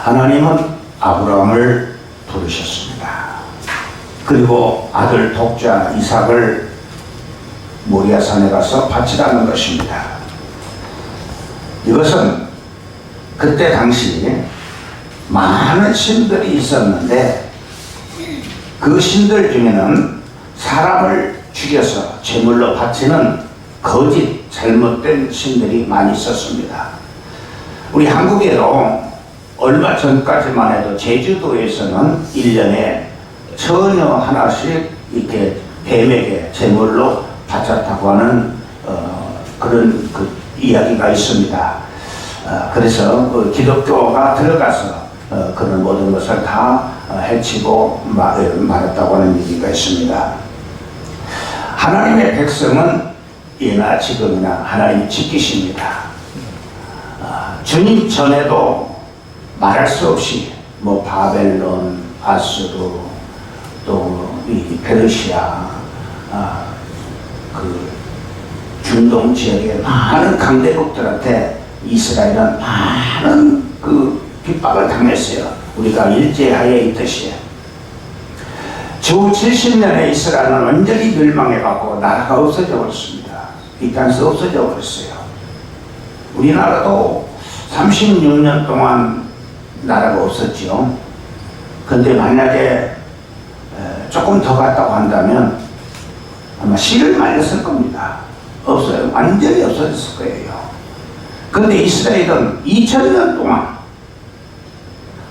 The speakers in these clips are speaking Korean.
하나님은 아브라함을 부르셨습니다. 그리고 아들 독자 이삭을 모리아산에 가서 바치라는 것입니다. 이것은 그때 당시 많은 신들이 있었는데 그 신들 중에는 사람을 죽여서 제물로 바치는 거짓 잘못된 신들이 많이 있었습니다. 우리 한국에도 얼마 전까지만 해도 제주도에서는 1년에 처녀 하나씩 이렇게 뱀에게 제물로 바쳤다고 하는 그런 이야기가 있습니다. 그래서 기독교가 들어가서 그런 모든 것을 다 해치고 말았다고 하는 얘기가 있습니다. 하나님의 백성은 예나 지금이나 하나님이 지키십니다. 주님 전에도 말할 수 없이 바벨론, 아수르, 또 이 페르시아, 그 중동 지역의 많은 강대국들한테 이스라엘은 많은 그 핍박을 당했어요. 우리가 일제하에 있듯이. 주 70년에 이스라엘은 완전히 멸망해갖고 나라가 없어져 버렸습니다. 이 땅에서 없어져 버렸어요. 우리나라도 36년 동안 나라가 없었죠. 근데 만약에 조금 더 갔다고 한다면 아마 씨를 말렸을 겁니다. 없어요. 완전히 없어졌을 거예요. 근데 이스라엘은 2000년 동안,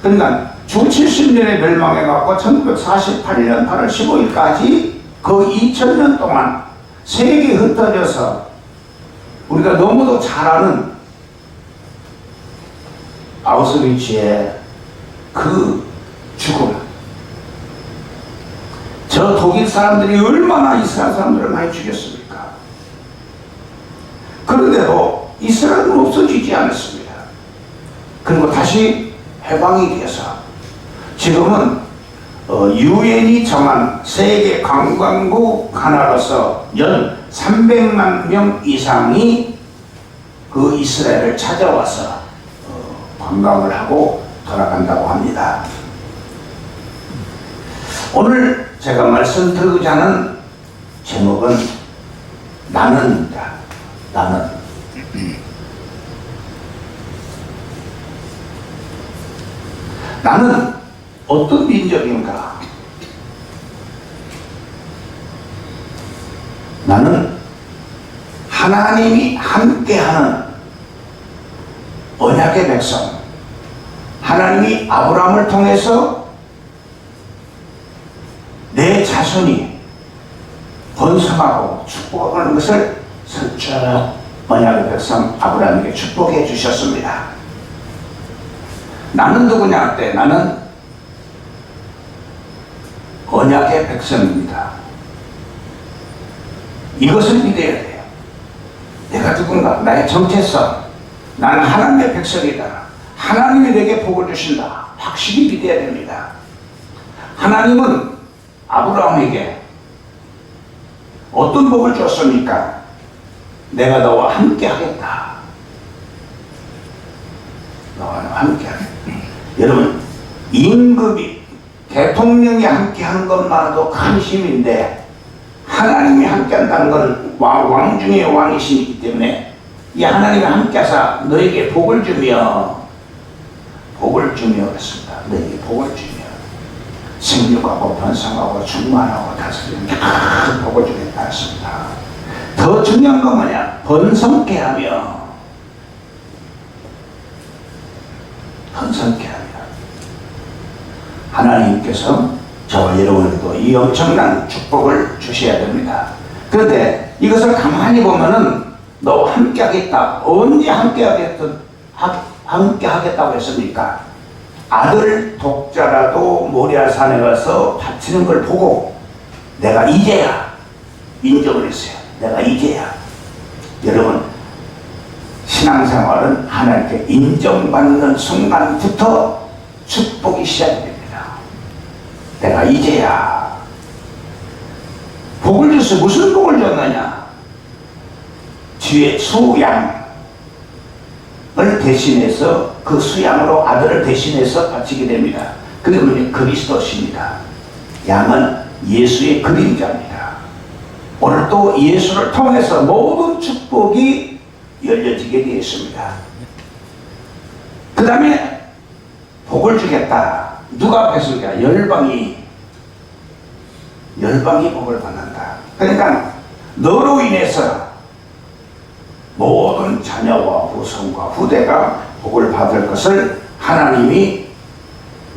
그러니까 주 70년에 멸망해갖고 1948년 8월 15일까지 그 2000년 동안 세계에 흩어져서 우리가 너무도 잘 아는 아우슈비츠의 그 죽음, 저 독일 사람들이 얼마나 이스라엘 사람들을 많이 죽였습니까? 그런데도 이스라엘은 없어지지 않았습니다. 그리고 다시 해방이 되어서 지금은 유엔이 정한 세계 관광국 하나로서 연 300만 명 이상이 그 이스라엘을 찾아와서 관광을 하고 돌아간다고 합니다. 오늘 제가 말씀드리고자 하는 제목은 나는입니다. 나는. 나는 어떤 민족인가? 나는 하나님이 함께하는 언약의 백성, 하나님이 아브라함을 통해서 내 자손이 번성하고 축복하는 것을 선처 언약의 백성 아브라함에게 축복해 주셨습니다. 나는 누구냐 할 때 나는 언약의 백성입니다. 이것을 믿어야 돼요. 내가 누군가, 나의 정체성, 나는 하나님의 백성이다. 하나님이 내게 복을 주신다. 확실히 믿어야 됩니다. 하나님은 아브라함에게 어떤 복을 줬습니까? 내가 너와 함께 하겠다. 너와 함께 하겠다. 여러분, 임금이, 대통령이 함께 하는 것만으로도 큰 힘인데 하나님이 함께 한다는 건 왕 중의 왕이시기 때문에 이 하나님이 함께 하사 너에게 복을 주며 그랬습니다. 너에게 복을 주며 생육하고 번성하고 충만하고 다스리는 큰 복을 주겠다 했습니다. 더 중요한 건 뭐냐? 번성케 하며 하나님께서 저와 여러분에게도 이 엄청난 축복을 주셔야 됩니다. 그런데 이것을 가만히 보면은 너 함께 하겠다. 언제 함께 하겠다고 했습니까? 아들 독자라도 모리아산에 가서 바치는 걸 보고 내가 이제야 인정을 했어요. 내가 이제야. 여러분, 신앙생활은 하나님께 인정받는 순간부터 축복이 시작됩니다. 내가 이제야. 복을 줬어. 무슨 복을 줬느냐? 뒤에 수양을 대신해서 그 수양으로 아들을 대신해서 바치게 됩니다. 그러면 그리스도십니다. 양은 예수의 그림자입니다. 오늘 또 예수를 통해서 모든 축복이 열려지게 되었습니다. 그 다음에 복을 주겠다. 누가 앞에서니까 열방이 복을 받는다. 그러니까 너로 인해서 모든 자녀와 후손과 후대가 복을 받을 것을 하나님이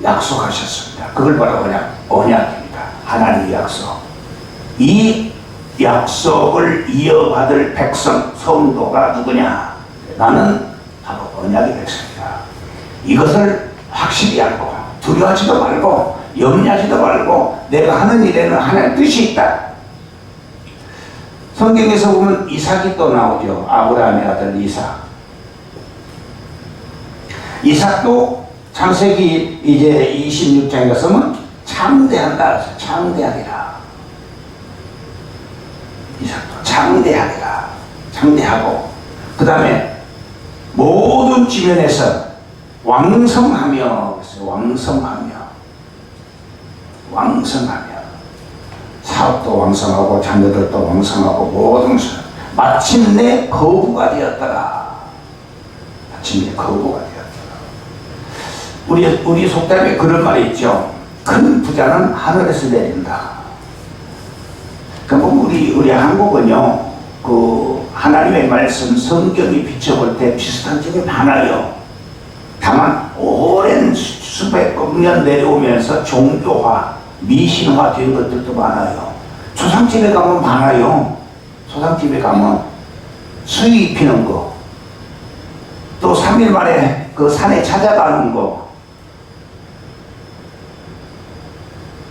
약속하셨습니다. 그걸 바로 그냥 언약입니다. 하나님의 약속. 이 약속을 이어받을 백성, 성도가 누구냐? 나는 바로 언약의 백성이다. 이것을 확실히 알고 두려워하지도 말고 염려하지도 말고 내가 하는 일에는 하나님의 뜻이 있다. 성경에서 보면 이삭이 또 나오죠. 아브라함의 아들 이삭. 이삭도 창세기 이제 26장에 가서는 창대한다. 창대하리라. 이삭도 창대하리라. 창대하고 그 다음에 모든 지면에서 왕성하며 사업도 왕성하고 자녀들도 왕성하고 모든 것을 마침내 거부가 되었더라. 마침내 거부가 되었더라. 우리 속담에 그런 말이 있죠. 큰 부자는 하늘에서 내린다. 그럼 우리 한국은요, 그 하나님의 말씀 성경이 비춰볼 때 비슷한 점이 많아요. 다만 오랜 수백억 년 내려오면서 종교화, 미신화 된 것들도 많아요. 초상집에 가면 많아요. 초상집에 가면 수의 입히는 거, 또 3일 만에 그 산에 찾아가는 거,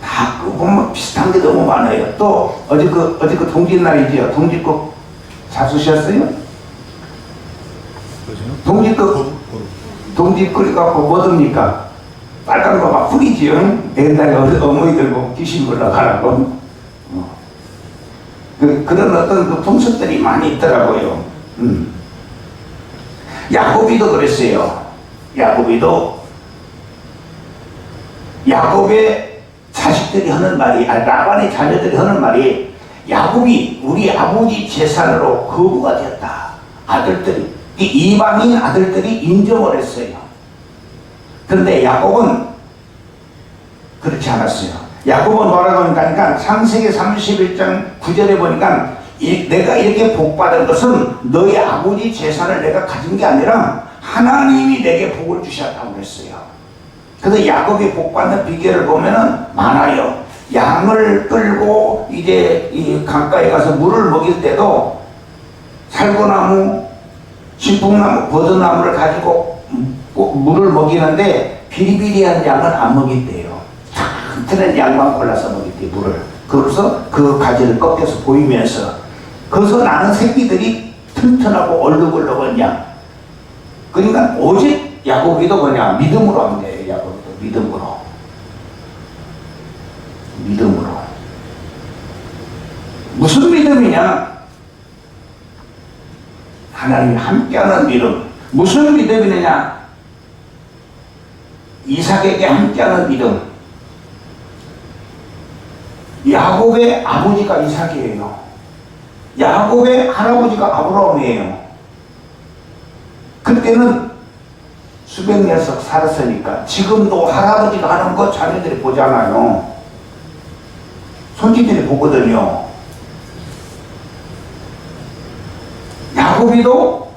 다 그 보면 비슷한 게 너무 많아요. 또 어제 그 동짓날이지요. 동짓국 잡수셨어요? 동짓국이 갖고 뭐 듭니까? 빨간 거 막 뿌리지요. 옛날에 어머니들 보고 귀신 물러가라고. 그런 어떤 그 풍습들이 많이 있더라고요. 야곱이도 그랬어요. 야곱의 자식들이 하는 말이, 라반의 자녀들이 하는 말이, 야곱이 우리 아버지 재산으로 거부가 되었다. 아들들이, 이 이방인 아들들이 인정을 했어요. 그런데 야곱은 그렇지 않았어요. 야곱은 뭐라고 하니까 창세기 31장 9절에 보니까 내가 이렇게 복받은 것은 너희 아버지 재산을 내가 가진 게 아니라 하나님이 내게 복을 주셨다고 그랬어요. 그래서 야곱이 복받는 비결을 보면은 많아요. 양을 끌고 이제 이 강가에 가서 물을 먹일 때도 살구나무, 진풍나무, 버드나무를 가지고 물을 먹이는데 비리비리한 양은 안 먹인대요. 튼튼한 양만 골라서 먹일대, 물을. 그래서 그 가지를 꺾여서 보이면서 거기서 나는 새끼들이 튼튼하고 얼룩얼룩한 양. 그러니까 오직 야곱이도 뭐냐, 믿음으로 하면 돼요. 야곱이도 믿음으로. 무슨 믿음이냐? 하나님이 함께하는 믿음. 무슨 믿음이냐? 이삭에게 함께하는 믿음. 야곱의 아버지가 이삭이에요. 야곱의 할아버지가 아브라함이에요. 그때는 수백 년씩 살았으니까 지금도 할아버지가 하는 거 자녀들이 보잖아요. 손주들이 보거든요. 야곱이도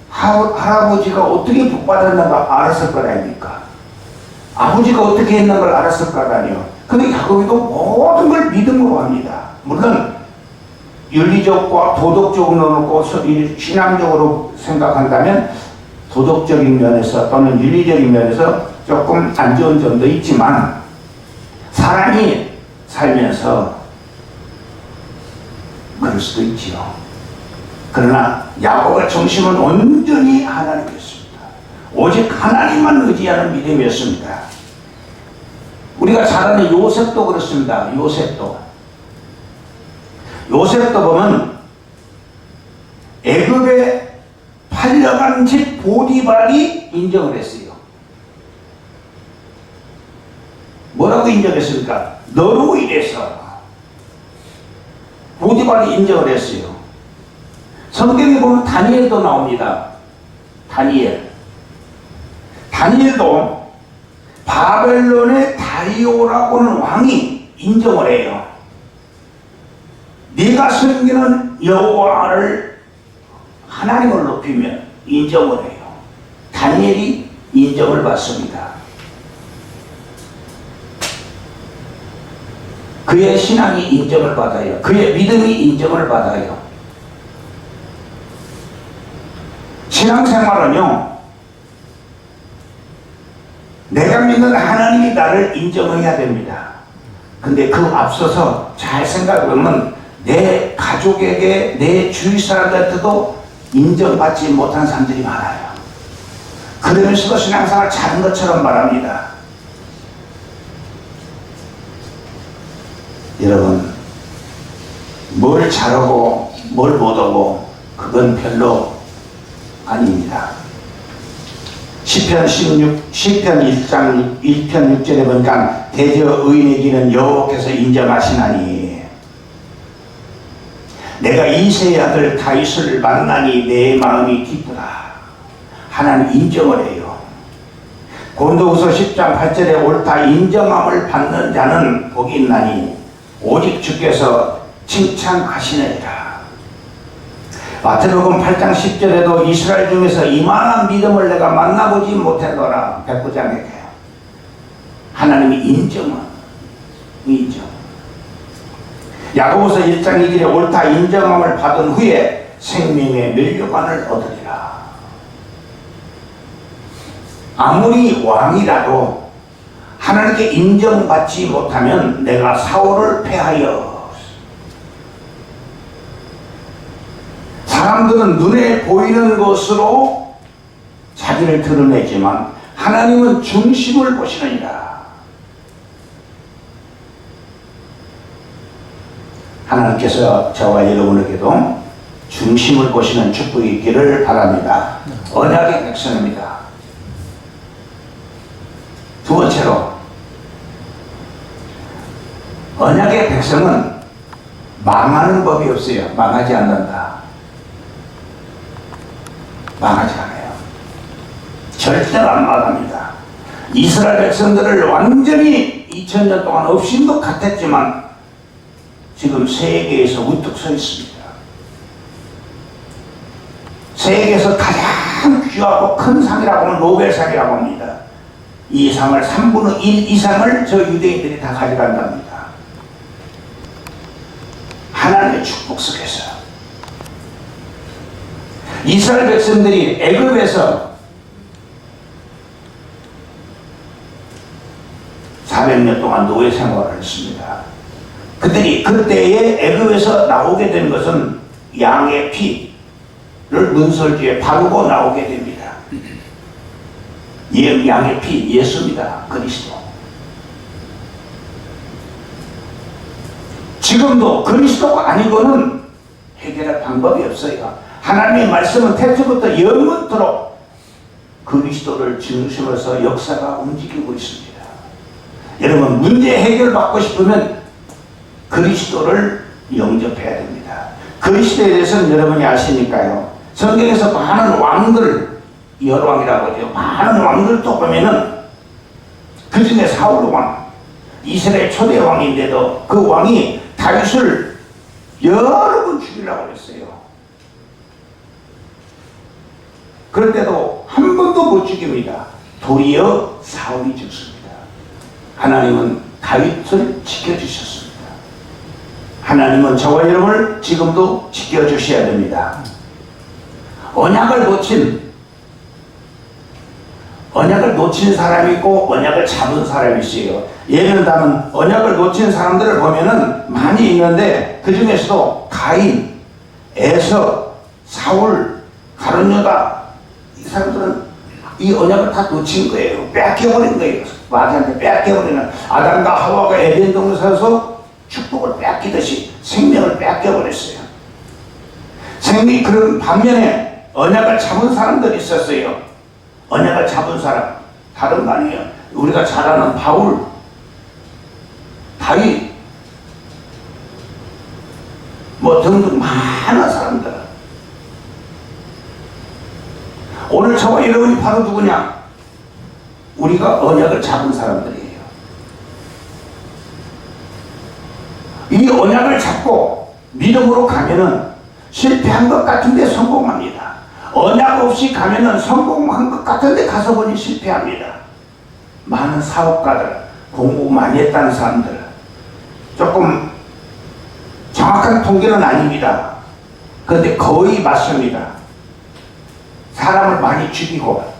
할아버지가 어떻게 복받았는가 알았을 거 아닙니까? 아버지가 어떻게 했는 걸 알았을 거 아니에요. 근데 야곱이도 모든 걸 믿음으로 합니다. 물론 윤리적과 도덕적으로 신앙적으로 생각한다면 도덕적인 면에서 또는 윤리적인 면에서 조금 안 좋은 점도 있지만 사람이 살면서 그럴 수도 있지요. 그러나 야곱의 중심은 온전히 하나님이었습니다. 오직 하나님만 의지하는 믿음이었습니다. 우리가 잘 아는 요셉도 그렇습니다. 요셉도 보면 애굽의 팔려간 집 보디발이 인정을 했어요. 뭐라고 인정했습니까? 너로 인해서. 보디발이 인정을 했어요. 성경에 보면 다니엘도 나옵니다. 다니엘도 바벨론의 다리오라고는 왕이 인정을 해요. 네가 섬기는 여호와를 하나님을 높이면 인정을 해요. 다니엘이 인정을 받습니다. 그의 신앙이 인정을 받아요. 그의 믿음이 인정을 받아요. 신앙생활은요, 내가 믿는 하나님이 나를 인정해야 됩니다. 근데 그 앞서서 잘 생각해보면 내 가족에게, 내 주위 사람들한테도 인정받지 못한 사람들이 많아요. 그러면서도 신앙생활 잘한 것처럼 말합니다. 여러분, 뭘 잘하고 뭘 못하고 그건 별로 아닙니다. 시편 1장 1편 6절에 보니까 대저 의인의 길은 여호와께서 인정하시나니 내가 이새의 아들 다윗을 만나니 내 마음이 기쁘다. 하나님 인정을 해요. 고린도후서 10장 8절에 옳다 인정함을 받는 자는 복이 있나니 오직 주께서 칭찬하시느니라. 마태복음 8장 10절에도 이스라엘 중에서 이만한 믿음을 내가 만나보지 못했노라. 백부장에게 하나님이 인정. 야고보서 1장 2절에 옳다 인정함을 받은 후에 생명의 면류관을 얻으리라. 아무리 왕이라도 하나님께 인정받지 못하면 내가 사울을 패하여, 사람들은 눈에 보이는 것으로 자기를 드러내지만 하나님은 중심을 보시느니라. 하나님께서 저와 여러분에게도 중심을 보시는 축복이 있기를 바랍니다. 언약의 백성입니다. 두 번째로, 언약의 백성은 망하는 법이 없어요. 망하지 않는다. 망하지 않아요. 절대로 안 망합니다. 이스라엘 백성들을 완전히 2000년 동안 없인 것 같았지만 지금 세계에서 우뚝 서 있습니다. 세계에서 가장 귀하고 큰 상이라고 하면 노벨상이라고 합니다. 이 상을 3분의 1 이상을 저 유대인들이 다 가져간답니다. 하나님의 축복 속에서 이스라엘 백성들이 애굽에서 400년 동안 노예 생활을 했습니다. 그들이 그때에 애굽에서 나오게 된 것은 양의 피를 문설주에 바르고 나오게 됩니다. 양의 피, 예수입니다. 그리스도. 지금도 그리스도가 아니고는 해결할 방법이 없어요. 하나님의 말씀은 태초부터 영원토록 그리스도를 중심으로서 역사가 움직이고 있습니다. 여러분, 문제 해결받고 싶으면 그리스도를 영접해야 됩니다. 그리스도에 대해서는 여러분이 아시니까요. 성경에서 많은 왕들, 열왕이라고 하죠. 많은 왕들도 보면은 그 중에 사울 왕, 이스라엘 초대 왕인데도 그 왕이 다윗을 여러 번 죽이려고 했어요. 그런데도 한 번도 못 죽입니다. 도리어 사울이 죽습니다. 하나님은 다윗을 지켜주셨습니다. 하나님은 저와 여러분을 지금도 지켜주셔야 됩니다. 언약을 놓친 사람이 있고 언약을 잡은 사람이 있어요. 예를 들면 언약을 놓친 사람들을 보면은 많이 있는데 그 중에서도 가인, 에서, 사울, 가룟유다, 이 사람들은 이 언약을 다 놓친 거예요. 뺏겨버린 거예요. 마귀한테 뺏겨버리는, 아담과 하와가 에덴 동산에서 축복을 뺏기듯이 생명을 뺏겨버렸어요. 그런 반면에 언약을 잡은 사람들이 있었어요. 언약을 잡은 사람, 다른 거 아니에요. 우리가 잘 아는 바울, 다윗, 뭐 등등 많은 사람들. 오늘 저와 여러분이 바로 누구냐? 우리가 언약을 잡은 사람들이에요. 이 언약을 잡고 믿음으로 가면은 실패한 것 같은데 성공합니다. 언약 없이 가면은 성공한 것 같은데 가서 보니 실패합니다. 많은 사업가들, 공부 많이 했다는 사람들, 조금 정확한 통계는 아닙니다. 그런데 거의 맞습니다. 사람을 많이 죽이고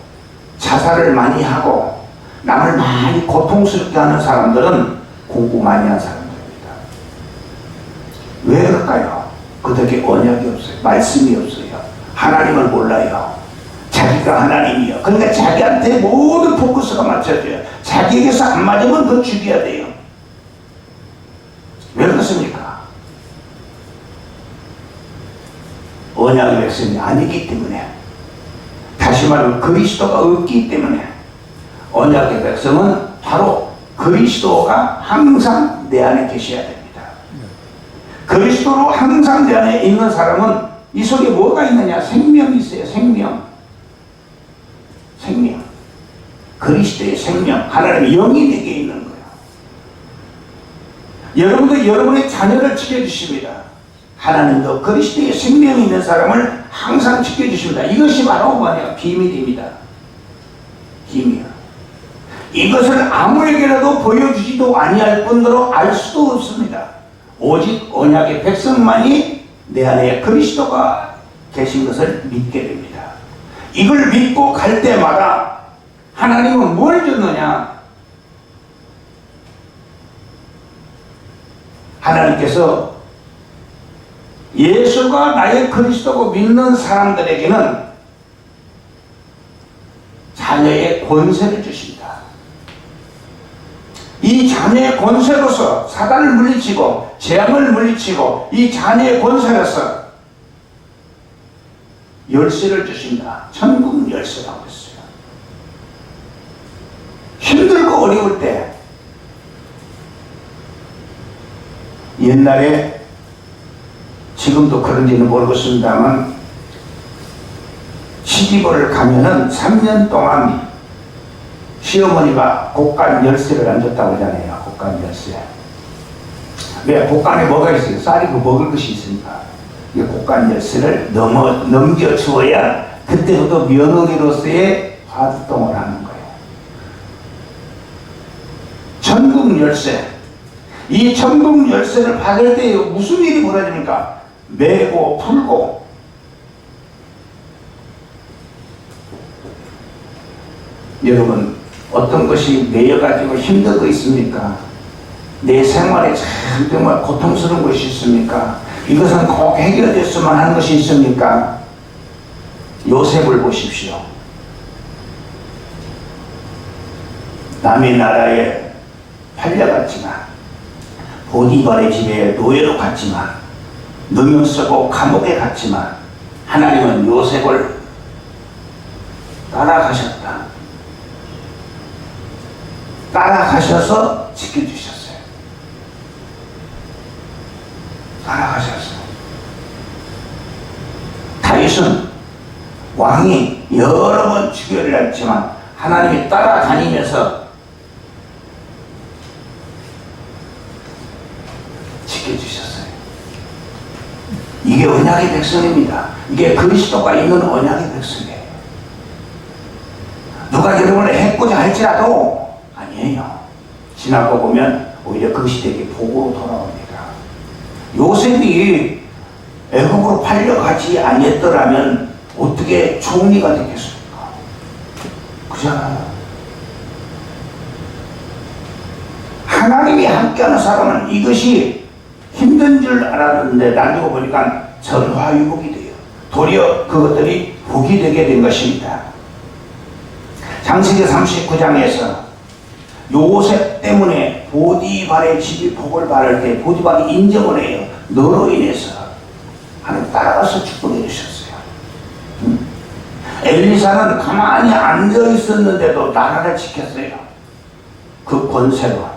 자살을 많이 하고 남을 많이 고통스럽게 하는 사람들은 공부 많이 한 사람들입니다. 왜 그럴까요? 그들에게 언약이 없어요. 말씀이 없어요. 하나님을 몰라요. 자기가 하나님이요. 그러니까 자기한테 모든 포커스가 맞춰져요. 자기에게서 안 맞으면 더 죽여야 돼요. 왜 그렇습니까? 언약의 백성이 아니기 때문에, 다시 말하면 그리스도가 없기 때문에, 언약의 백성은 바로 그리스도가 항상 내 안에 계셔야 됩니다. 그리스도로 항상 내 안에 있는 사람은 이 속에 뭐가 있느냐? 생명이 있어요. 생명. 그리스도의 생명, 하나님의 영이 내게 있는 거예요. 여러분도 여러분의 자녀를 지켜주십니다. 하나님도 그리스도의 생명이 있는 사람을 항상 지켜주십니다. 이것이 바로 뭐냐? 비밀입니다. 비밀. 이것을 아무에게라도 보여주지도 아니할 뿐더러 알 수도 없습니다. 오직 언약의 백성만이 내 안에 그리스도가 계신 것을 믿게 됩니다. 이걸 믿고 갈 때마다 하나님은 뭘 줬느냐? 하나님께서 예수가 나의 그리스도고 믿는 사람들에게는 자녀의 권세를 주십니다. 이 자녀의 권세로서 사단을 물리치고 재앙을 물리치고 이 자녀의 권세로서 열쇠를 주신다. 천국 열쇠라고 했어요. 힘들고 어려울 때, 옛날에, 지금도 그런지는 모르겠습니다만, 시집을 가면은 3년 동안 시어머니가 곡간 열쇠를 안 줬다고 하잖아요. 곡간 열쇠. 왜? 곡간에 뭐가 있어요? 쌀이고 먹을 것이 있으니까. 이 곡간 열쇠를 넘겨주어야 그때부터 며느리로서의 활동을 하는 거예요. 천국 열쇠. 이 천국 열쇠를 받을 때 무슨 일이 벌어집니까? 매고 풀고. 여러분, 어떤 것이 매여가지고 힘든 거 있습니까? 내 생활에 참 정말 고통스러운 것이 있습니까? 이것은 꼭 해결됐으면 하는 것이 있습니까? 요셉을 보십시오. 남의 나라에 팔려갔지만, 보디발의 집에 노예로 갔지만, 누명 쓰고 감옥에 갔지만, 하나님은 요셉을 따라가셨다. 따라가셔서 지켜주셨어요. 따라가셨어요. 다윗은 왕이 여러 번 죽여야 했지만 하나님이 따라다니면서 지켜주셨어요. 이게 언약의 백성입니다. 이게 그리스도가 있는 언약의 백성이에요. 누가 여러분을 해코자 할지라도 아니에요. 지나고 보면 오히려 그것이 되게 복으로 돌아옵니다. 요셉이 애국으로 팔려가지 아니했더라면 어떻게 총리가 되겠습니까? 그잖아요. 하나님이 함께하는 사람은 이것이 힘든 줄 알았는데 나중에 보니까 전화위복이 돼요. 도리어 그것들이 복이 되게 된 것입니다. 창세기 39장에서 요셉 때문에 보디발의 집이 복을 받을 때 보디발이 인정을 해요. 너로 인해서 하나님 따라가서 축복해 주셨어요. 엘리사는 가만히 앉아 있었는데도 나라를 지켰어요. 그 권세로.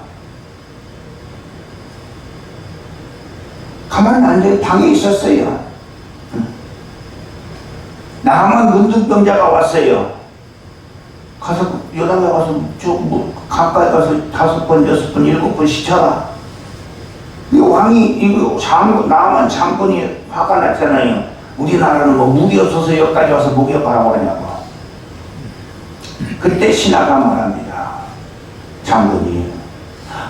가만히 앉아 방에 있었어요. 나만 문둥병자가 왔어요. 가서 요단에 가서 가까이 가서 5번, 6번, 7번 시쳐라. 이 왕이 이거 나만 장군이 화가 났잖아요. 우리나라는 뭐 무기 없어서 여기까지 와서 목욕하라고 하냐고. 그때 신하가 말합니다. 장군이,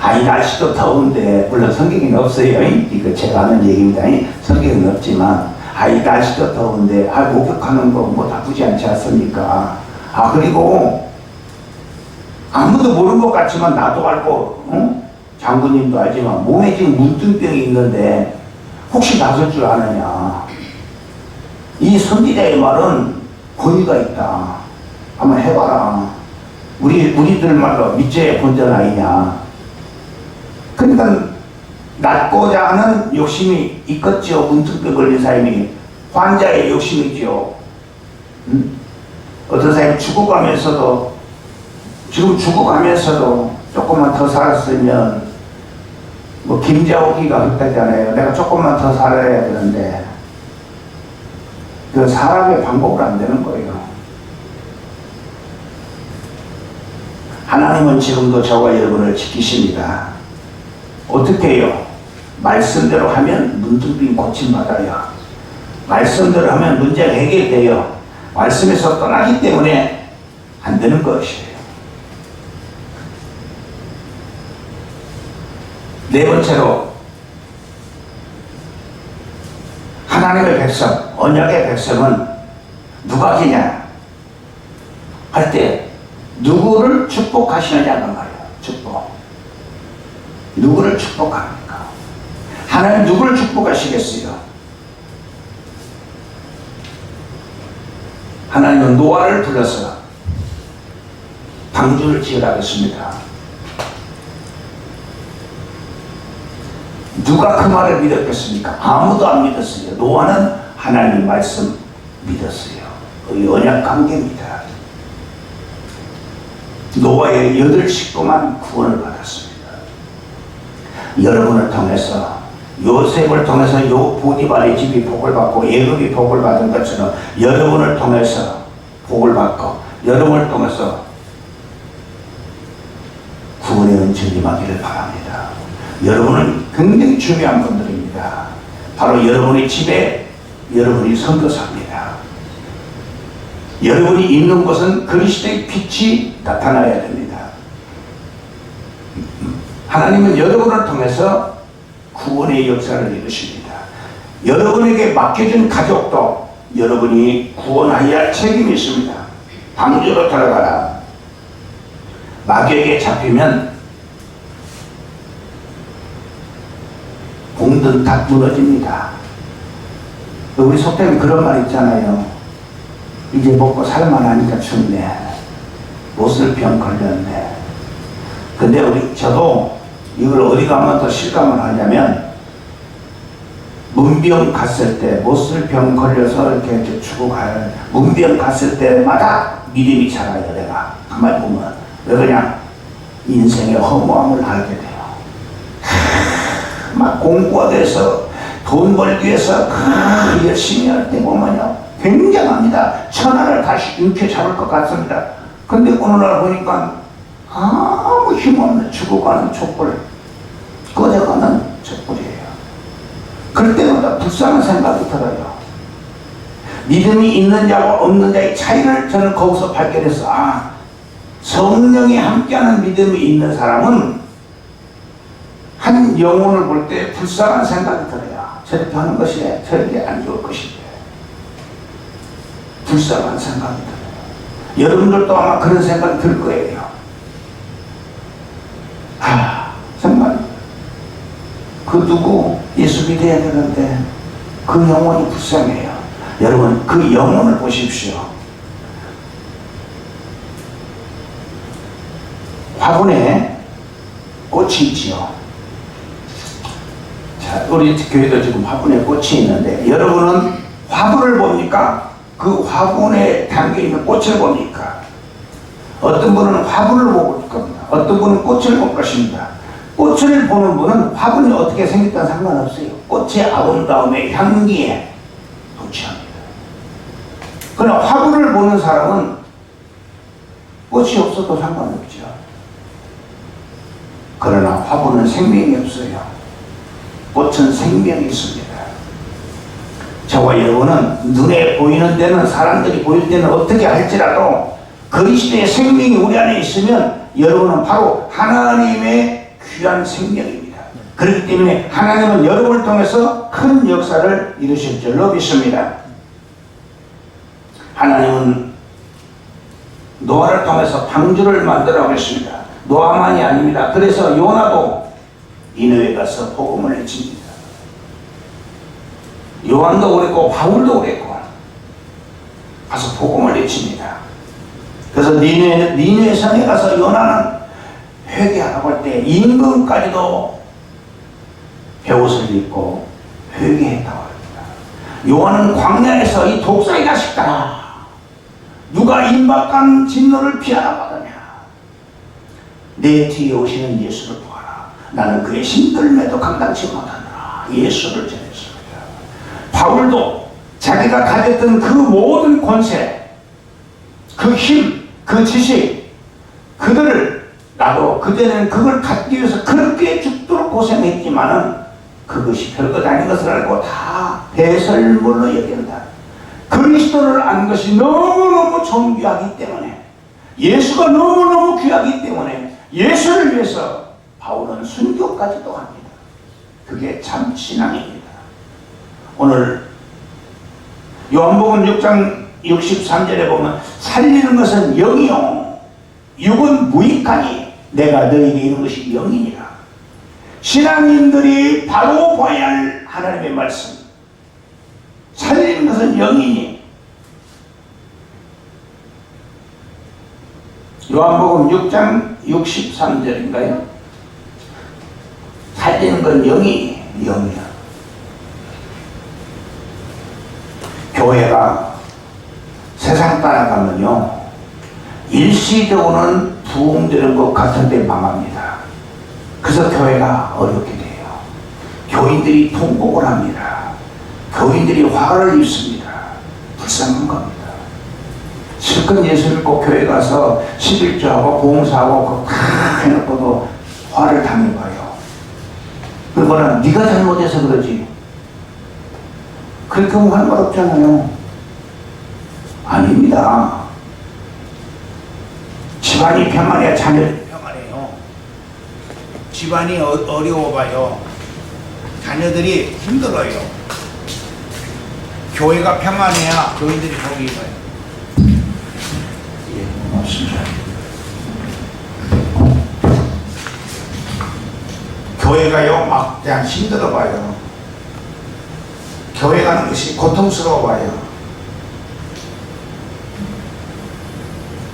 아니 날씨도 더운데, 물론 성경에는 없어요. 이거 제가 하는 얘기입니다. 성경에는 없지만, 아이 날씨도 더운데 목욕하는 거 뭐 나쁘지 않지 않습니까? 그리고 아무도 모르는 것 같지만 나도 알고, 장군님도 알지만 몸에 지금 문둥병이 있는데 혹시 나설 줄 아느냐. 이 선지자의 말은 권위가 있다. 한번 해봐라. 우리들 말로 밑에 본전 아니냐. 그러니까 낫고자 하는 욕심이 있겠죠. 문둥병 걸린 사람이. 환자의 욕심이죠. 어떤 사람이 죽어가면서도, 지금 죽어가면서도 조금만 더 살았으면, 뭐 김자옥이가 그랬잖아요. 내가 조금만 더 살아야 되는데 그 사람의 방법으로 안 되는 거예요. 하나님은 지금도 저와 여러분을 지키십니다. 어떻게 해요? 말씀대로 하면 문둥병 고침받아요. 말씀대로 하면 문제가 해결돼요. 말씀에서 떠나기 때문에 안 되는 것이에요. 네 번째로, 하나님의 백성, 언약의 백성은 누가 지냐 할 때 누구를 축복하시느냐가 말이에요. 축복. 누구를 축복합니까? 하나님 누구를 축복하시겠어요? 하나님은 노아를 불러서 방주를 지으라고 했습니다. 누가 그 말을 믿었겠습니까? 아무도 안 믿었어요. 노아는 하나님 말씀 믿었어요. 그 언약 관계입니다. 노아의 8식구만 구원을 받았습니다. 여러분을 통해서, 요셉을 통해서 보디발의 집이 복을 받고 애굽이 복을 받은 것처럼 여러분을 통해서 복을 받고 여러분을 통해서 구원의 은총이 임하기를 바랍니다. 여러분은 굉장히 중요한 분들입니다. 바로 여러분의 집에 여러분이 선교사입니다. 여러분이 있는 곳은 그리스도의 빛이 나타나야 됩니다. 하나님은 여러분을 통해서 구원의 역사를 이루십니다. 여러분에게 맡겨준 가족도 여러분이 구원하여야 할 책임이 있습니다. 방주로 들어가라. 마귀에게 잡히면 공든 다 무너집니다. 우리 속담에 그런 말 있잖아요. 이제 먹고 살만하니까 춥네. 못쓸 병 걸렸네. 근데 저도 이걸 어디 가면 더 실감을 하냐면, 문병 갔을 때, 못쓸 병 걸려서 이렇게 죽어가요. 문병 갔을 때마다 믿음이 자라요. 내가 가만히 보면 그냥 인생의 허무함을 알게 돼요. 막 공부가 돼서 돈 벌기 위해서 열심히 할 때 보면요, 굉장합니다. 천하를 다시 움켜 잡을 것 같습니다. 근데 어느 날 보니까 아무 힘없는 죽어가는 촛불, 꺼져가는 촛불이에요. 그럴 때마다 불쌍한 생각이 들어요. 믿음이 있는 자와 없는 자의 차이를 저는 거기서 발견해서, 성령이 함께하는 믿음이 있는 사람은 한 영혼을 볼 때 불쌍한 생각이 들어요. 저렇게 하는 것이 저렇게 안 좋을 것인데. 불쌍한 생각이 들어요. 여러분들도 아마 그런 생각이 들 거예요. 정말 그 누구 예수 믿어야 되는데 그 영혼이 불쌍해요. 여러분, 그 영혼을 보십시오. 화분에 꽃이 있지요. 자, 우리 교회도 지금 화분에 꽃이 있는데, 여러분은 화분을 봅니까? 그 화분에 담겨있는 꽃을 봅니까? 어떤 분은 화분을 볼 겁니다. 어떤 분은 꽃을 볼 것입니다. 꽃을 보는 분은 화분이 어떻게 생겼든 상관없어요. 꽃의 아름다움에 향기에 도취합니다. 그러나 화분을 보는 사람은 꽃이 없어도 상관없죠. 그러나 화분은 생명이 없어요. 꽃은 생명이 있습니다. 저와 여러분은 눈에 보이는 데는, 사람들이 보일 때는 어떻게 할지라도 그리스도의 생명이 우리 안에 있으면 여러분은 바로 하나님의 귀한 생명입니다. 그렇기 때문에 하나님은 여러분을 통해서 큰 역사를 이루실 줄로 믿습니다. 하나님은 노아를 통해서 방주를 만들어 오겠습니다. 노아만이 아닙니다. 그래서 요나도 니느웨에 가서 복음을 외칩니다. 요한도 그랬고 바울도 그랬고 가서 복음을 외칩니다. 그래서 니느웨 성에 가서 요나는 회개하라고 할 때 임금까지도 베옷을 입고 회개했다고 합니다. 요한은 광야에서 이 독사의 자식들아, 누가 임박한 진노를 피하라고 하더냐, 내 뒤에 오시는 예수를 보아라, 나는 그의 신들매도 감당치 못하노라. 예수를 전했습니다. 바울도 자기가 가졌던 그 모든 권세, 그 힘, 그 지식, 그들을, 나도 그때는 그걸 갖기 위해서 그렇게 죽도록 고생했지만은 그것이 별것 아닌 것을 알고 다 배설물로 여긴다. 그리스도를 아는 것이 너무너무 존귀하기 때문에, 예수가 너무너무 귀하기 때문에 예수를 위해서 바울은 순교까지도 합니다. 그게 참 신앙입니다. 오늘 요한복음 6장 63절에 보면 살리는 것은 영이요 육은 무익하니 내가 너희에게 이룬 것이 영이니라. 신앙인들이 바로 봐야 할 하나님의 말씀, 살리는 것은 영이니. 요한복음 6장 63절인가요? 살리는 건 영이야. 교회가 세상 따라가면요, 일시적으로는 부흥되는 것 같은데 망합니다. 그래서 교회가 어렵게 돼요. 교인들이 통곡을 합니다. 교인들이 화를 입습니다. 불쌍한 겁니다. 실컷 예수 믿고 교회 가서 11조하고 봉사하고 그거 다 해놓고도 화를 당해봐요. 그거는 네가 잘못해서 그러지. 그렇게 하면 할 말 없잖아요. 아닙니다. 집안이 평안해야 자녀들이 평안해요. 집안이 어려워봐요. 자녀들이 힘들어요. 교회가 평안해야 교인들이 복이 있어요. 예, 맞습니다. 교회가요, 막 그냥 힘들어봐요. 교회 가는 것이 고통스러워봐요.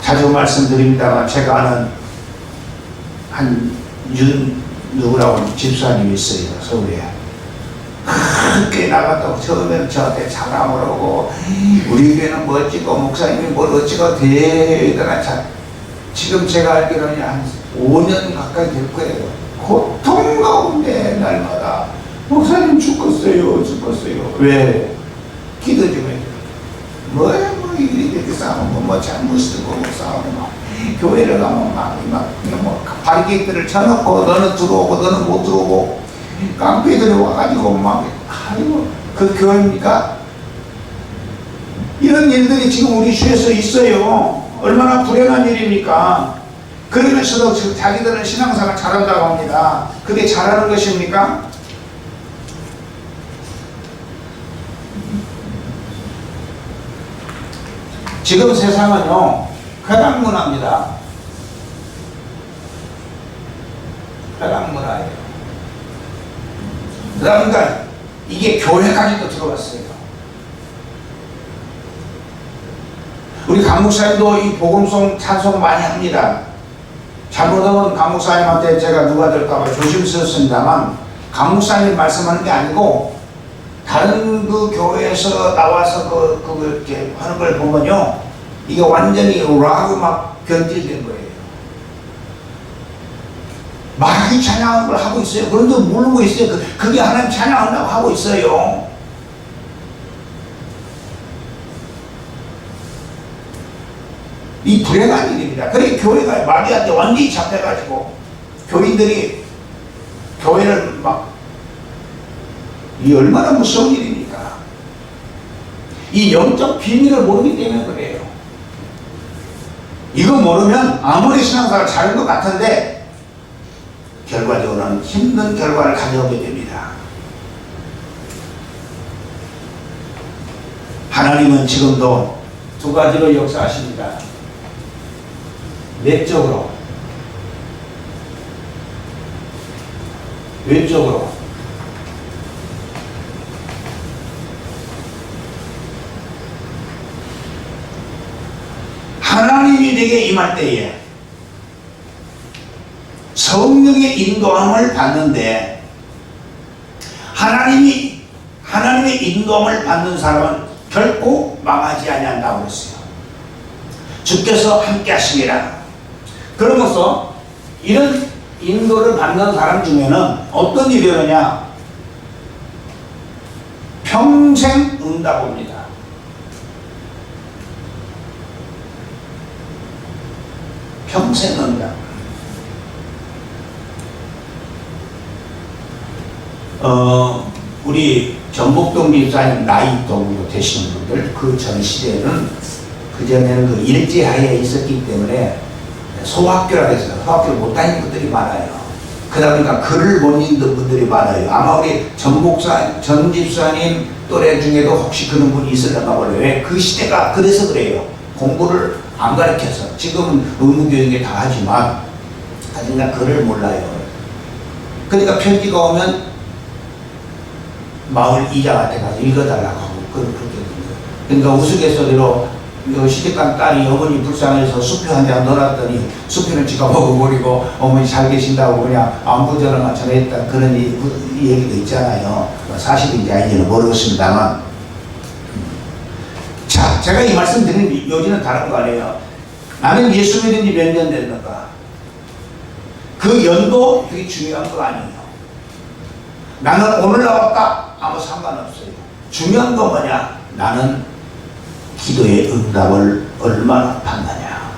자주 말씀드립니다만, 제가 아는 누구라고 집사님이 있어요, 서울에. 큰 교회 나가도 처음에는 저한테 자랑을 하고, 우리 교회는 멋지고, 목사님이 뭘 어찌고 대단한 지금 제가 알기로는 한 5년 가까이 될 거예요. 고통 가운데 날마다 목사님 죽겠어요. 왜? 기도 좀 해요. 뭐 이렇게 싸우고, 뭐 잘못을 보고 싸우고, 교회를 가면 뭐 바리케이트를 쳐놓고, 너는 들어오고, 너는 못 들어오고, 깡패들이 와가지고 아이고, 그 교회입니까? 이런 일들이 지금 우리 주에서 있어요. 얼마나 불행한 일입니까? 그러면서도 자기들은 신앙생활 잘한다고 합니다. 그게 잘하는 것입니까? 지금 세상은요, 쾌락문화입니다. 쾌락문화예요. 그러니까 이게 교회까지도 들어왔어요. 우리 강목사님도 이 복음송 찬송 많이 합니다. 잘못하면 강목사님한테 제가 누가 될까봐 조심스럽습니다만, 강목사님 말씀하는 게 아니고 다른 그 교회에서 나와서 이렇게 하는 걸 보면요, 이게 완전히 락 막 변질된 거예요. 마귀 찬양하는 걸 하고 있어요. 그런데 모르고 있어요. 그게 하나님 찬양한다고 하고 있어요. 이 불행한 일입니다. 그래 교회가 마귀한테 완전히 잡혀가지고 교인들이 교회를 이 얼마나 무서운 일입니까? 이 영적 비밀을 모르기 때문에 그래요. 이거 모르면 아무리 신앙생활 잘한 것 같은데 결과적으로는 힘든 결과를 가져오게 됩니다. 하나님은 지금도 두 가지로 역사하십니다. 내적으로, 외적으로. 하나님이 내게 임할 때에 성령의 인도함을 받는데, 하나님의 인도함을 받는 사람은 결코 망하지 아니한다고 그랬어요. 주께서 함께 하심이라. 그러면서 이런 인도를 받는 사람 중에는 어떤 일이 일어나냐? 평생 응답 옵니다. 평생 응답. 우리 전복동 집사님 나이 정도 되시는 분들, 그 전 시대는, 그전에는 그 일제하에 있었기 때문에 소학교라고 해서 소학교를 못 다니는 분들이 많아요. 그러다 보니까 글을 못 읽는 분들이 많아요. 아마 우리 전 집사님 또래 중에도 혹시 그런 분이 있을까 몰라요. 왜? 그 시대가 그래서 그래요. 공부를 안 가르쳐서. 지금은 의무교육에 다 하지만 글을 몰라요. 그러니까 편지가 오면 마을 이장한테 가서 읽어달라고 하고 그렇게 되는 거예요. 그러니까 우스갯소리로 시집간 딸이 어머니 불쌍해서 수표 한 장 넣어놨더니 수표는 지가 먹어버리고 어머니 잘 계신다고 그냥 안부전화만 전했다, 그런 얘기도 있잖아요. 사실인지 아닌지는 모르겠습니다만. 자, 제가 이 말씀 드린 요지는 다른 거 아니에요. 나는 예수 믿은 지 몇 년 됐는가? 그 연도 되게 중요한 거 아니에요. 나는 오늘 나왔다, 아무 상관없어요. 중요한 건 뭐냐? 나는 기도의 응답을 얼마나 받느냐.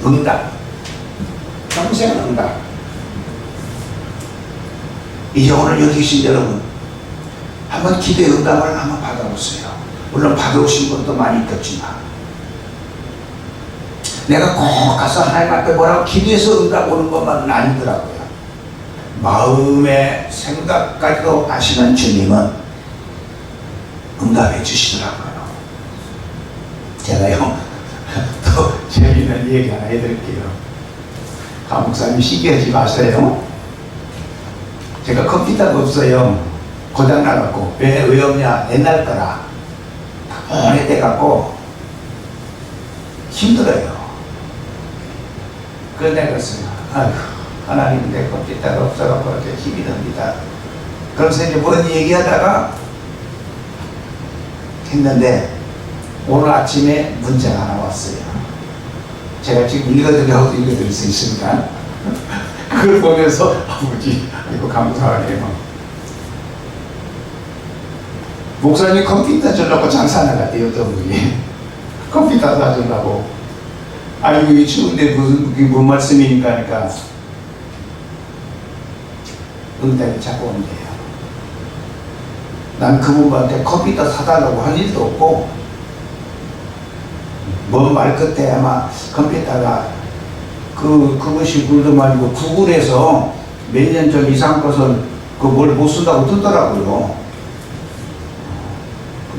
응답. 평생 응답. 이제 오늘 여기 계신 여러분, 한번 기도의 응답을 한번 받아보세요. 물론 받아오신 분도 많이 있겠지만, 내가 꼭 가서 하나님 앞에 뭐라고 기도해서 응답 오는 것만은 아니더라고요. 마음의 생각까지도 아시는 주님은 응답해 주시더라고요. 제가요, 또 재미있는 얘기 하나 해드릴게요. 감목사님 시기하지 마세요. 제가 컴퓨터가 없어요. 고장나갖고. 왜 없냐? 옛날 거라. 오래돼갖고 힘들어요. 그래서 내가 그랬어요. 아휴, 하나님 내 컴퓨터가 없어갖고 이렇게 힘이 듭니다. 그래서 이제 뭔 얘기하다가 했는데, 오늘 아침에 문자가 하나 왔어요. 제가 지금 읽어드릴 수 있습니다. 그걸 보면서 아버지, 이거 감사하네요. 목사님 컴퓨터 주려고 장사 나갔대요, 어떤 분이. 컴퓨터 사주려고. 아이고, 이 추운데 무슨 말씀이니까 하니까 응답이 자꾸 온대요. 난 그분한테 컴퓨터 사달라고 한 일도 없고, 먼 말 끝에 아마 컴퓨터가 그것이 굴더만이고 구글에서 몇 년 전 이상 것은 뭘 못 쓴다고 뜨더라고요.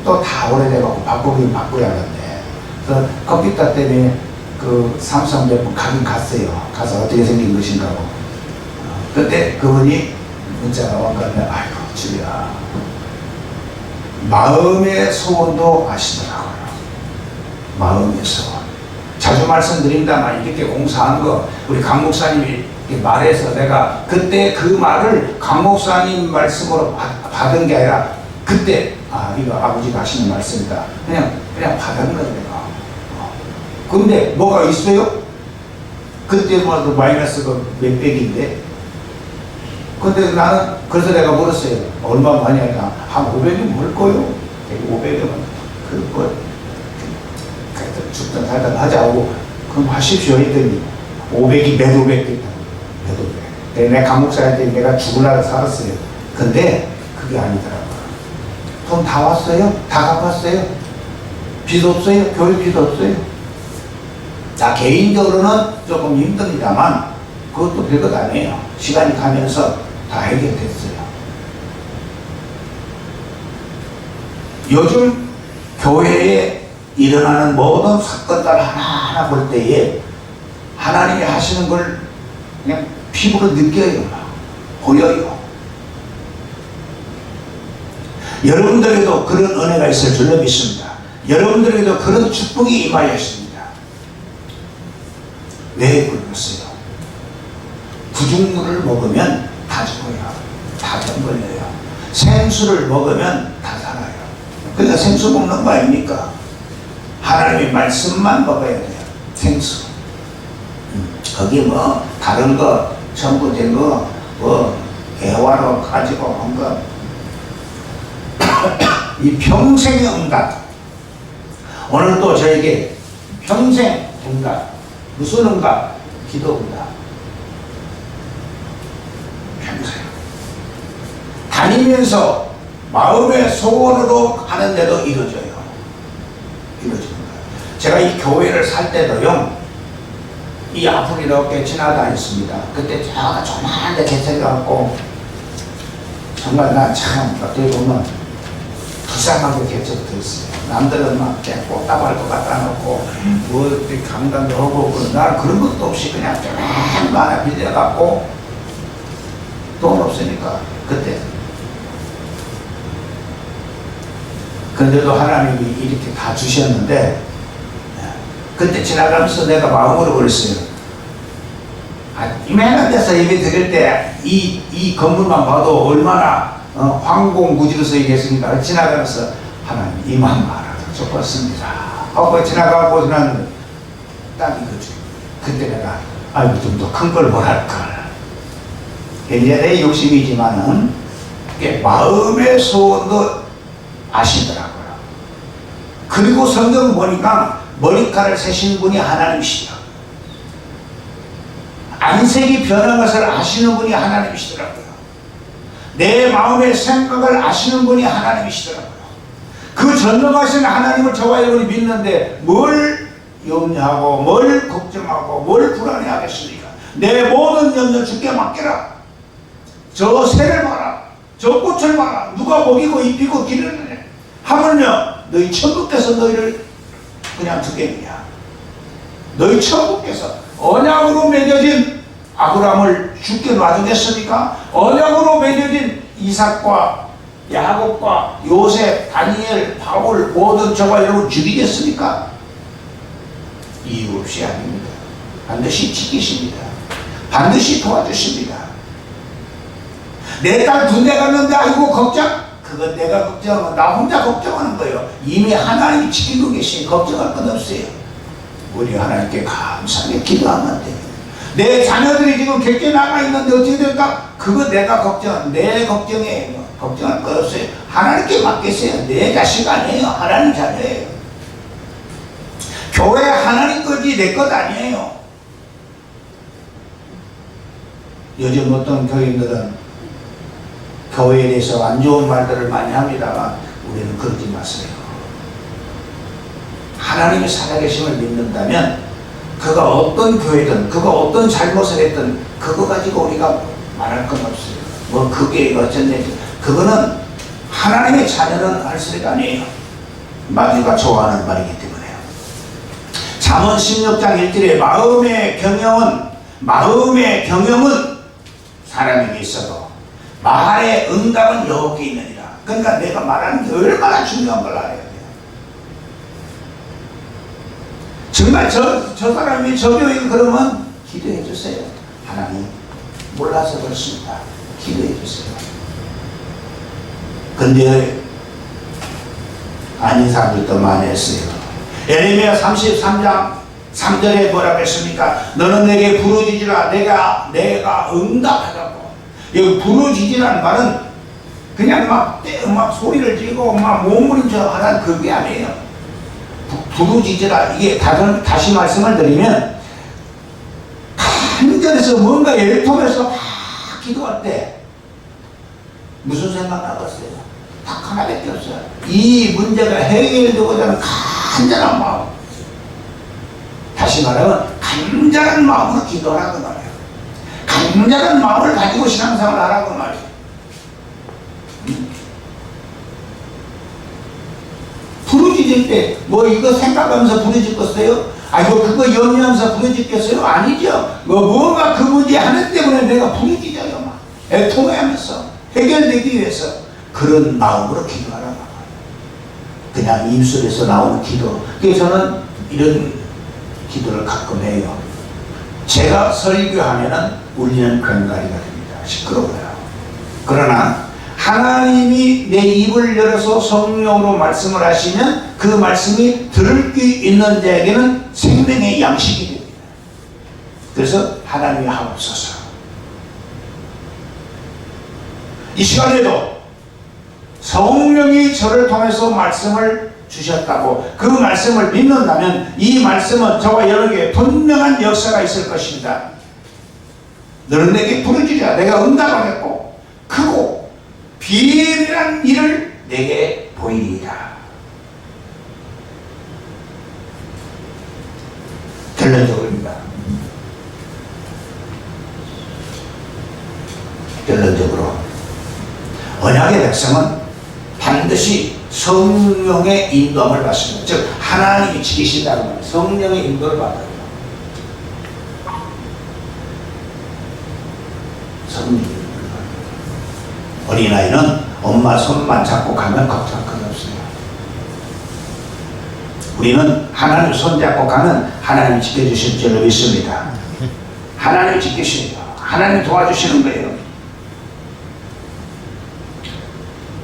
또 다 오래돼가고 바꾸긴 바꿔야 하는데, 그래서 컴퓨터 때문에 그 삼성 몇 번 가긴 갔어요. 가서 어떻게 생긴 것인가 하고. 그때 그분이 문자가 왔거든요. 아이고 주야, 마음의 소원도 아시더라고요. 마음의 소원. 자주 말씀드립니다만, 이렇게 공사한 거 우리 강 목사님이 말해서 내가 그때 그 말을 강 목사님 말씀으로 받은 게 아니라 그때 이거 아버지가 하시는 말씀이다. 그냥 받은 거예요. 내가. 근데 뭐가 있어요? 그때 뭐도 마이너스가 몇백인데. 근데 나는 그래서 내가 물었어요. 얼마 많이 하냐? 한 500이면 뭘 거요? 500이면 그럴 거. 그래서 죽든 살든 하자고. 그럼 하십시오 했더니 500이 몇 500 됐다고. 몇 500. 내 감옥사한테 내가 죽으려고 살았어요. 근데 그게 아니더라고요. 돈 다 왔어요? 다 갚았어요? 빚 없어요? 교육 빚 없어요? 나 개인적으로는 조금 힘듭니다만 그것도 별것 아니에요. 시간이 가면서 다 해결됐어요. 요즘 교회에 일어나는 모든 사건들 하나하나 볼 때에 하나님이 하시는 걸 그냥 피부로 느껴요. 보여요. 여러분들에게도 그런 은혜가 있을 줄로 믿습니다. 여러분들에게도 그런 축복이 임하였습니다. 왜 그러겠어요? 구중물을 먹으면 다 죽어요. 다 병 걸려요. 생수를 먹으면 다 살아요. 그러니까 생수 먹는 거 아닙니까? 하나님의 말씀만 먹어야 돼요. 생수. 거기 뭐 다른 거 전부 된 거 뭐 애화로 가지고 한 거 이 평생의 응답. 오늘 또 저에게 평생 응답. 무슨 응답? 기도 응답. 평생. 다니면서 마음의 소원으로 하는데도 이루어져요. 이루어집니다. 제가 이 교회를 살 때도요, 이 앞을 이렇게 지나다녔습니다. 그때 제가 조그마한 데 개척해갖고, 정말 난 참 어떻게 보면 불쌍하게 개척됐어요. 남들은 막 꽃다발도 갖다 놓고, 뭐 이렇게 강단도 하고, 난 그런 것도 없이 그냥 조그마한 거 하나 빌려갖고, 돈 없으니까, 그때. 근데도 하나님이 이렇게 다 주셨는데, 그때 지나가면서 내가 마음으로 그랬어요. 이만한 데서 예배 드릴 때 이 건물만 봐도 얼마나 황공무지로서이겠습니까? 지나가면서 하나님 이만 말아서 좋겠습니다. 하고 지나가고 난 딱 이거죠. 그때 내가 아이고 좀 더 큰 걸 뭐랄걸. 이제 내 욕심이지만은 마음의 소원도 아시더라고요. 그리고 성경 보니까 머리카락을 세신 분이 하나님이시더라고요. 안색이 변한 것을 아시는 분이 하나님이시더라고요. 내 마음의 생각을 아시는 분이 하나님이시더라고요. 그 전능하신 하나님을 저와 여러분이 믿는데 뭘 염려하고 뭘 걱정하고 뭘 불안해하겠습니까? 내 모든 염려 주께 맡기라. 저 새를 봐라. 저 꽃을 봐라. 누가 먹이고 입히고 기르느냐. 하물며 너희 천국께서 너희를 그냥 두겠느냐. 너희 천국께서 언약으로 맺어진 아브라함을 죽게 놔두겠습니까? 언약으로 맺어진 이삭과 야곱과 요셉, 다니엘, 바울 모든 저와 여러분 죽이겠습니까? 이유 없이 아닙니다. 반드시 지키십니다. 반드시 도와주십니다. 내 딸 군대 갔는데 아이고 걱정? 그건 내가 걱정하면 나 혼자 걱정하는 거예요. 이미 하나님이 지키고 계시니 걱정할 건 없어요. 우리 하나님께 감사하게 기도하면 돼요. 내 자녀들이 지금 객지에 나가 있는데 어떻게 될까? 그거 내가 내 걱정이에요. 걱정할 거 없어요. 하나님께 맡기세요. 내 자식 아니에요. 하나님 자녀예요. 교회 하나님 거지 내 것 아니에요. 요즘 어떤 교인들은 교회에 대해서 안 좋은 말들을 많이 합니다만 우리는 그러지 마세요. 하나님이 살아계심을 믿는다면 그가 어떤 교회든 그가 어떤 잘못을 했든 그거 가지고 우리가 말할 건 없어요. 뭐 그게 어쩐지 그거는 하나님의 자녀는 할 소리가 아니에요. 마귀가 좋아하는 말이기 때문에요. 잠언 16장 1절에 마음의 경영은 사람에게 있어도 말의 응답은 여호와께 있느니라. 그러니까 내가 말하는 게 얼마나 중요한 걸 알아야 돼요. 정말 저 사람이 저 교회 그러면 기도해 주세요. 하나님 몰라서 그렇습니다. 기도해 주세요. 근데 아닌 사람들도 많이 했어요. 예레미야 33장 3절에 뭐라고 했습니까? 너는 내게 부르짖으라 내가 응답하라고. 여기 부르짖으라는 말은 그냥 막 소리를 지르고 막 몸부림쳐 하라는 그게 아니에요. 부르짖으라, 이게 다시 말씀을 드리면 한전에서 뭔가 열통해서 막 기도할 때 무슨 생각 나겠어요? 딱 하나밖에 없어요. 이 문제가 해결되고자 하는 간절한 마음. 다시 말하면 간절한 마음으로 기도하라고 말이에요. 간절한 마음을 가지고 신앙생활을 하라고 말이에요. 부르짖을 때 뭐 이거 생각하면서 부르짖겠어요? 아이고 그거 염려하면서 부르짖겠어요? 아니죠. 뭔가 그 문제 하나 때문에 내가 부르짖어요. 막 애통해하면서 해결되기 위해서 그런 마음으로 기도하라고. 그냥 입술에서 나오는 기도. 그래서 저는 이런 기도를 가끔 해요. 제가 설교하면은 울리는 꽹과리가 됩니다. 시끄러워요. 그러나 하나님이 내 입을 열어서 성령으로 말씀을 하시면 그 말씀이 들을 귀 있는 자에게는 생명의 양식이 됩니다. 그래서 하나님이 하옵소서. 이 시간에도 성령이 저를 통해서 말씀을 주셨다고 그 말씀을 믿는다면 이 말씀은 저와 여러분에게 분명한 역사가 있을 것입니다. 너는 내게 부르짖으라 내가 응답하겠고 크고 비밀한 일을 내게 보이리라. 결론적으로입니다. 결론적으로 언약의 백성은 반드시 성령의 인도함을 받습니다. 즉 하나님이 지키신다는 말이에요. 성령의 인도를 받아요. 성령의 인도를 받아요. 어린아이는 엄마 손만 잡고 가면 걱정할 건 없어요. 우리는 하나님 손 잡고 가면 하나님이 지켜주실 줄로 믿습니다. 하나님이 지키십니다. 하나님이 도와주시는 거예요.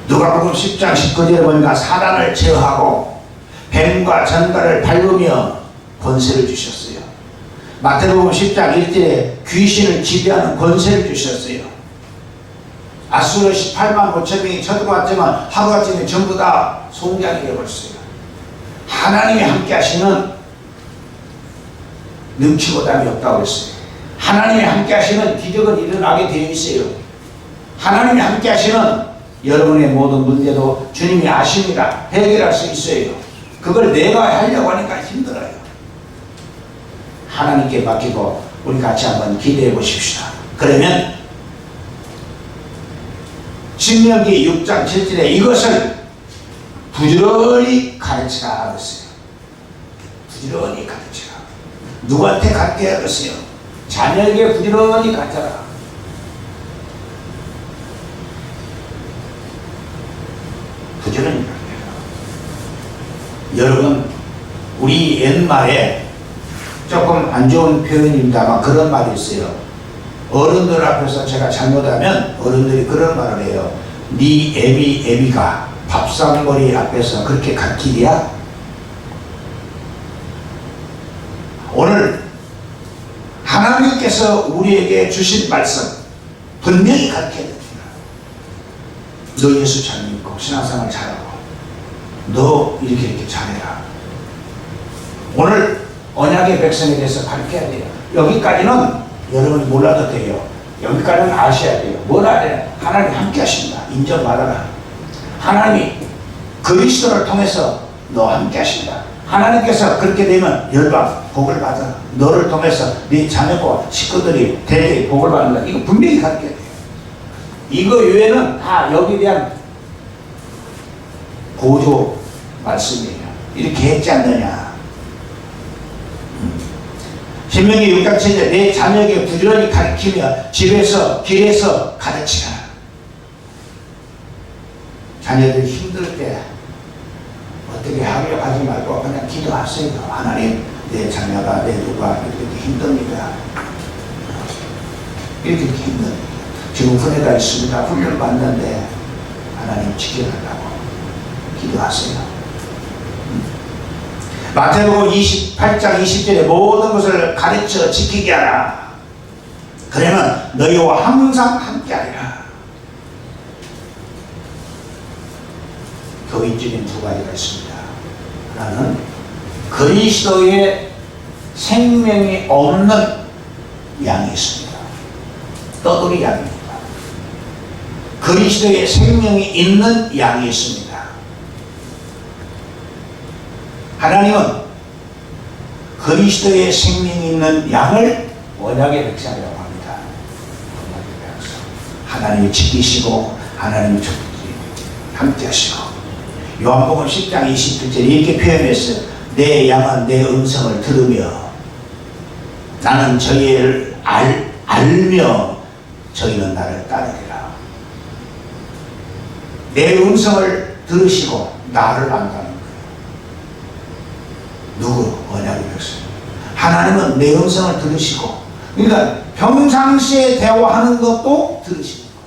누가복음 10장 19절에 보니까 사단을 제어하고 뱀과 전갈을 밟으며 권세를 주셨어요. 마태복음 10장 1절에 귀신을 지배하는 권세를 주셨어요. 아수르 18만 5천 명이 쳐들어왔지만 하루아침에 전부 다 송장이 되어버렸어요. 하나님이 함께 하시면 능치보담이 없다고 했어요. 하나님이 함께 하시면 기적은 일어나게 되어 있어요. 하나님이 함께 하시면 여러분의 모든 문제도 주님이 아십니다. 해결할 수 있어요. 그걸 내가 하려고 하니까 힘들어요. 하나님께 맡기고 우리 같이 한번 기도해 보십시다. 그러면 신명기 6장 7절에 이것을 부지런히 가르치라 그랬어요. 부지런히 가르치라. 누구한테 가르쳐야 하겠어요? 자녀에게 부지런히 가르쳐라. 부지런히 가르쳐라. 여러분, 우리 옛말에 조금 안 좋은 표현입니다만 그런 말이 있어요. 어른들 앞에서 제가 잘못하면 어른들이 그런 말을 해요. 네 애비가 밥상머리 앞에서 그렇게 가르치랴? 오늘 하나님께서 우리에게 주신 말씀 분명히 가르쳐야 됩니다. 너 예수 잘 믿고 신앙생활 잘하고 너 이렇게 잘해라. 오늘 언약의 백성에 대해서 가르쳐야 돼요. 여기까지는 여러분이 몰라도 돼요. 여기까지는 아셔야 돼요. 뭘 알아야 돼요? 하나님 함께 하십니다. 인정받아라. 하나님이 그리스도를 통해서 너 함께 하신다. 하나님께서 그렇게 되면 열방 복을 받아. 너를 통해서 네 자녀과 식구들이 대대히 복을 받는다. 이거 분명히 가르쳐야 돼요. 이거 외에는 다 여기에 대한 보조 말씀이에요. 이렇게 했지 않느냐. 신명기 6장 7절 내 자녀에게 부지런히 가르치며 집에서 길에서 가르치라. 자녀들 힘들 때 어떻게 하려고 하지 말고 그냥 기도하세요. 하나님 내 자녀가 내 누가 이렇게 힘듭니다. 이렇게 힘듭니다. 지금 훈련가 있습니다. 훈련 받는데 하나님 지켜달라고 기도하세요. 마태복음 28장 20절에 모든 것을 가르쳐 지키게 하라. 그러면 너희와 항상 함께하리라. 교인적인 두 가지가 있습니다. 하나는 그리스도의 생명이 없는 양이 있습니다. 떠돌이 양입니다. 그리스도의 생명이 있는 양이 있습니다. 하나님은 그리스도의 생명이 있는 양을 언약의 백성이라고 합니다. 언약의 백성. 하나님이 지키시고 하나님이 함께 하시고 요한복음 10장 27절에 이렇게 표현했어요. 내 양은 내 음성을 들으며 나는 저희를 알며 저희는 나를 따르리라. 내 음성을 들으시고 나를 안다는 거예요. 누구? 언약의 백성. 하나님은 내 음성을 들으시고, 그러니까 평상시에 대화하는 것도 들으시는 거예요.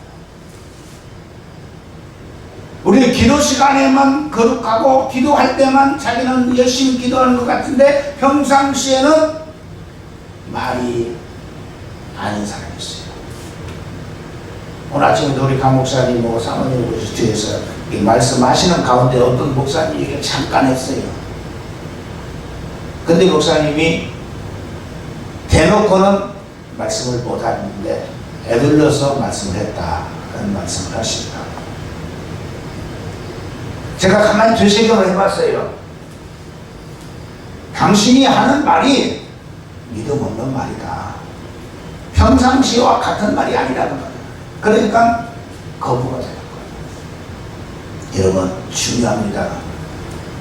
우리 기도 시간에만 거룩하고 기도할 때만 자기는 열심히 기도하는 것 같은데 평상시에는 말이 아닌 사람이 있어요. 오늘 아침에도 우리 강 목사님하고 사모님 뒤에서 말씀하시는 가운데 어떤 목사님이 얘기를 잠깐 했어요. 근데 목사님이 대놓고는 말씀을 못하는데 애들러서 말씀을 했다 그런 말씀을 하십니다. 제가 가만히 되새김을 해봤어요. 당신이 하는 말이 믿음 없는 말이다. 평상시와 같은 말이 아니라는 거예요. 그러니까 거부가 되는 거예요. 여러분 중요합니다.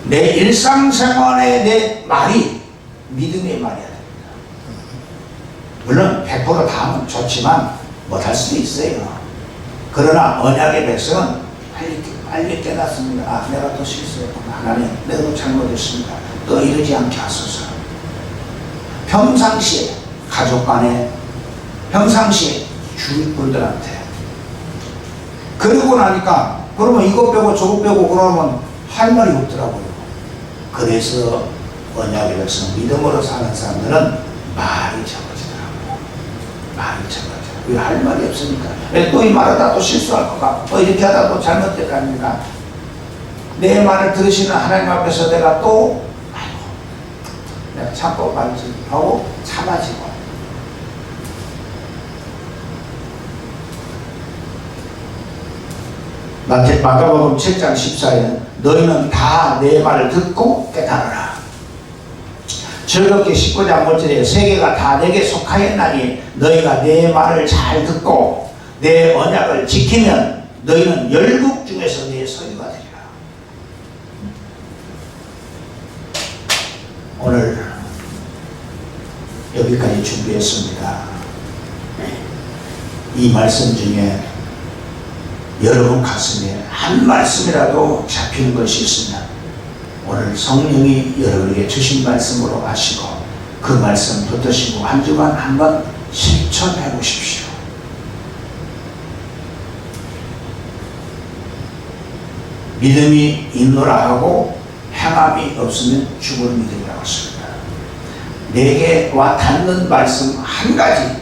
내 일상생활의 내 말이 믿음의 말이어야 됩니다. 물론 100% 다 하면 좋지만 못할 수도 있어요. 그러나 언약의 백성은 빨리 깨닫습니다. 아, 내가 또 실수했구나. 하나님, 내가 또 잘못했습니다. 또 이러지 않게 하소서. 평상시에 가족 간에, 평상시에 주위 분들한테. 그러고 나니까 그러면 이것 빼고 저것 빼고 그러면 할 말이 없더라고요. 그래서 언약의 백성, 믿음으로 사는 사람들은 말이 적어지더라고요. 말이 적어져요. 왜 할 말이 없으니까. 또 이 말하다 또 실수할 것 같고, 이렇게 하다 또 잘못될 거 아닙니까? 내 말을 들으시는 하나님 앞에서 내가 또, 아이고, 내가 참고 말지 하고 참아지고. 마가복음 7장 14절에 너희는 다 내 말을 듣고 깨달으라. 즐겁게 19장 5절에 세계가 다 내게 속하였나니 너희가 내 말을 잘 듣고 내 언약을 지키면 너희는 열국 중에서 내 소유가 되리라. 오늘 여기까지 준비했습니다. 이 말씀 중에 여러분 가슴에 한 말씀이라도 잡히는 것이 있으면 오늘 성령이 여러분에게 주신 말씀으로 하시고 그 말씀 붙드시고 한 주간 한번 실천해 보십시오. 믿음이 있노라 하고 행함이 없으면 죽을 믿음이라고 했습니다. 내게 와 닿는 말씀 한 가지,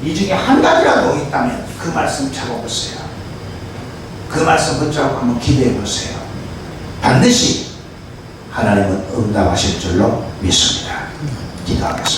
이 중에 한 가지라도 있다면 그 말씀 잡아보세요. 그 말씀 붙잡고 한번 기도해 보세요. 반드시 하나님은 응답하실 줄로 믿습니다. 기도하겠습니다.